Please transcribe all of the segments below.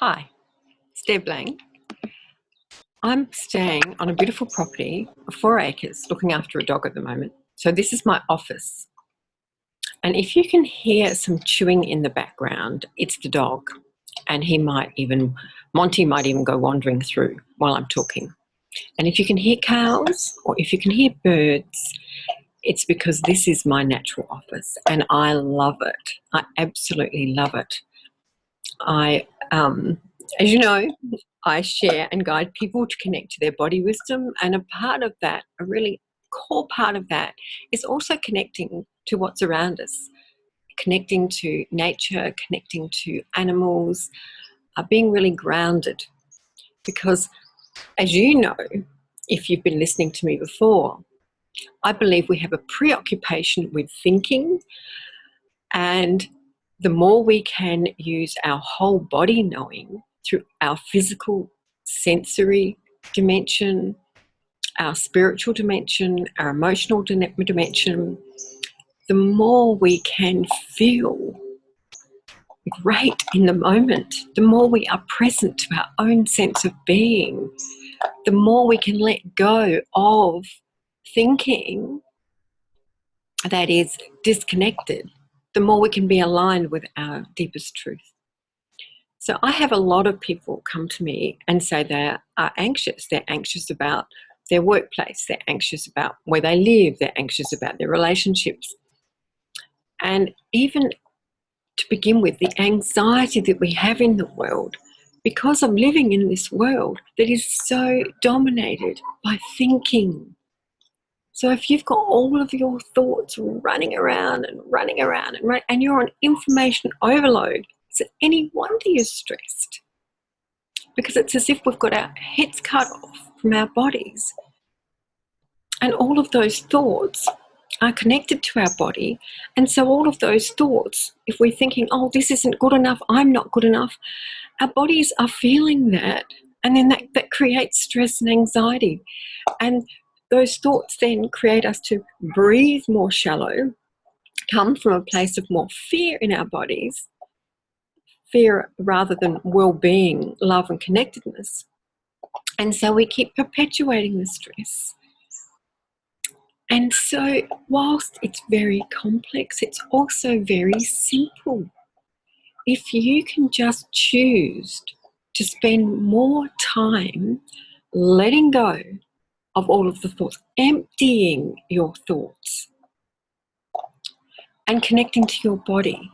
Hi, it's Deb Lang. I'm staying on a beautiful property of 4 acres, looking after a dog at the moment. So this is my office. And if you can hear some chewing in the background, it's the dog. And Monty might even go wandering through while I'm talking. And if you can hear cows or if you can hear birds, it's because this is my natural office and I love it. I absolutely love it. As you know, I share and guide people to connect to their body wisdom, and a part of that, a really core part of that, is also connecting to what's around us, connecting to nature, connecting to animals, being really grounded. Because, as you know, if you've been listening to me before, I believe we have a preoccupation with thinking, and the more we can use our whole body knowing through our physical, sensory dimension, our spiritual dimension, our emotional dimension, the more we can feel great in the moment, the more we are present to our own sense of being, the more we can let go of thinking that is disconnected, the more we can be aligned with our deepest truth. So I have a lot of people come to me and say they are anxious. They're anxious about their workplace. They're anxious about where they live. They're anxious about their relationships. And even to begin with, the anxiety that we have in the world because of living in this world that is so dominated by thinking. So if you've got all of your thoughts running around and you're on information overload, is it any wonder you're stressed? Because it's as if we've got our heads cut off from our bodies. And all of those thoughts are connected to our body. And so all of those thoughts, if we're thinking, oh, this isn't good enough, I'm not good enough, our bodies are feeling that. And then that creates stress and anxiety. And those thoughts then create us to breathe more shallow, come from a place of more fear in our bodies, fear rather than well-being, love and connectedness. And so we keep perpetuating the stress. And so whilst it's very complex, it's also very simple. If you can just choose to spend more time letting go of all of the thoughts, emptying your thoughts and connecting to your body,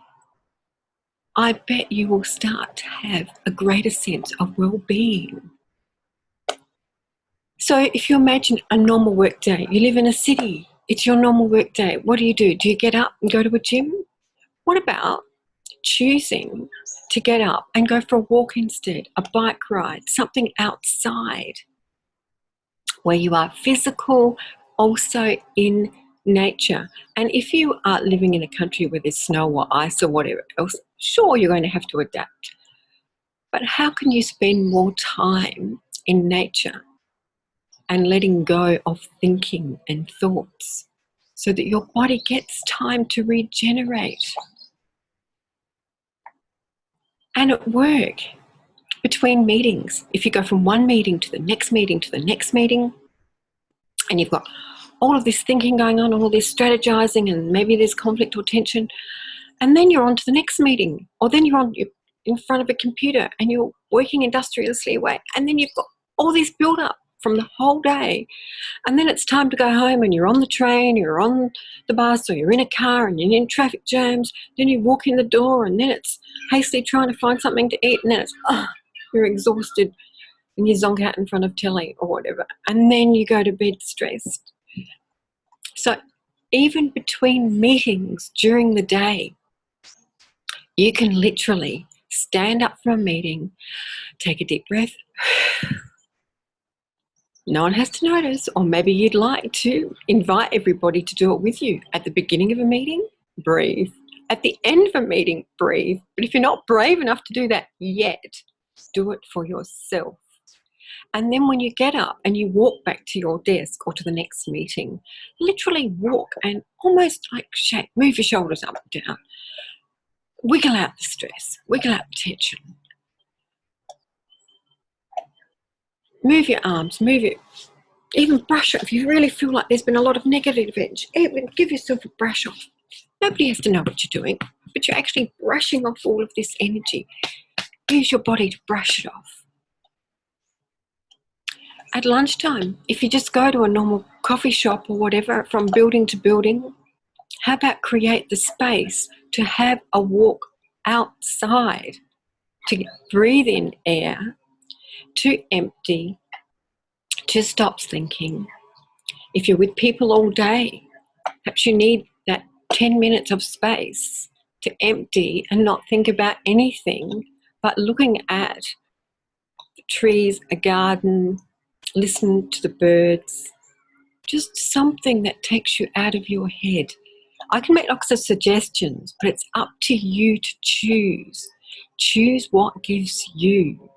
I bet you will start to have a greater sense of well-being. So if you imagine a normal work day, you live in a city, it's your normal work day. What do? Do you get up and go to a gym? What about choosing to get up and go for a walk instead, a bike ride, something outside where you are physical, also in nature? And if you are living in a country where there's snow or ice or whatever else, sure, you're going to have to adapt. But how can you spend more time in nature and letting go of thinking and thoughts so that your body gets time to regenerate? And at work, between meetings, if you go from one meeting to the next meeting to the next meeting, and you've got all of this thinking going on, all this strategizing, and maybe there's conflict or tension, and then you're on to the next meeting, or then you're in front of a computer and you're working industriously away, and then you've got all this build up from the whole day, and then it's time to go home and you're on the train, you're on the bus, or you're in a car and you're in traffic jams, then you walk in the door and then it's hastily trying to find something to eat, and then it's, you're exhausted and you zonk out in front of telly or whatever, and then you go to bed stressed. So even between meetings during the day, you can literally stand up from a meeting, take a deep breath. No one has to notice, or maybe you'd like to invite everybody to do it with you. At the beginning of a meeting, breathe. At the end of a meeting, breathe. But if you're not brave enough to do that yet, do it for yourself. And then when you get up and you walk back to your desk or to the next meeting, literally walk and almost like shake, move your shoulders up and down. Wiggle out the stress, wiggle out the tension. Move your arms, even brush it. If you really feel like there's been a lot of negative energy, even give yourself a brush off. Nobody has to know what you're doing, but you're actually brushing off all of this energy. Use your body to brush it off. At lunchtime, if you just go to a normal coffee shop or whatever, from building to building, how about create the space to have a walk outside, to breathe in air, to empty, to stop thinking. If you're with people all day, perhaps you need that 10 minutes of space to empty and not think about anything, but looking at the trees, a garden, listen to the birds, just something that takes you out of your head. I can make lots of suggestions, but it's up to you to choose. Choose what gives you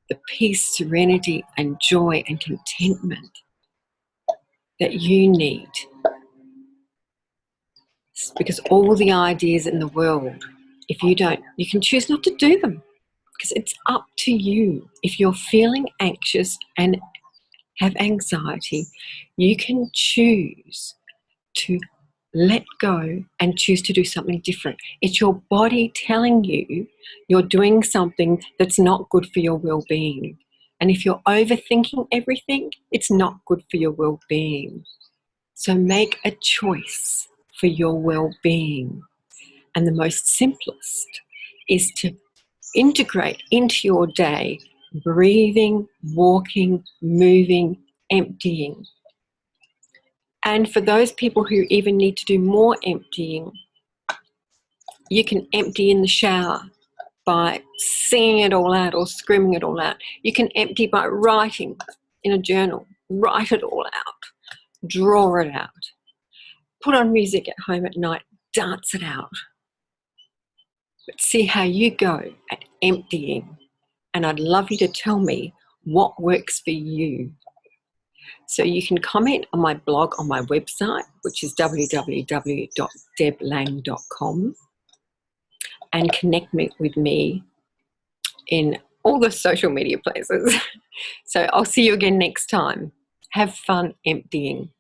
the peace, serenity, and joy and contentment that you need. Because all the ideas in the world, if you don't, you can choose not to do them, because it's up to you. If you're feeling anxious and have anxiety, you can choose to let go and choose to do something different. It's your body telling you you're doing something that's not good for your well-being. And if you're overthinking everything, it's not good for your well-being. So make a choice for your well-being. And the most simplest is to integrate into your day breathing, walking, moving, emptying. And for those people who even need to do more emptying, you can empty in the shower by singing it all out or screaming it all out. You can empty by writing in a journal. Write it all out. Draw it out. Put on music at home at night. Dance it out. But see how you go at emptying. And I'd love you to tell me what works for you. So you can comment on my blog on my website, which is www.deblang.com, and connect with me in all the social media places. So I'll see you again next time. Have fun emptying.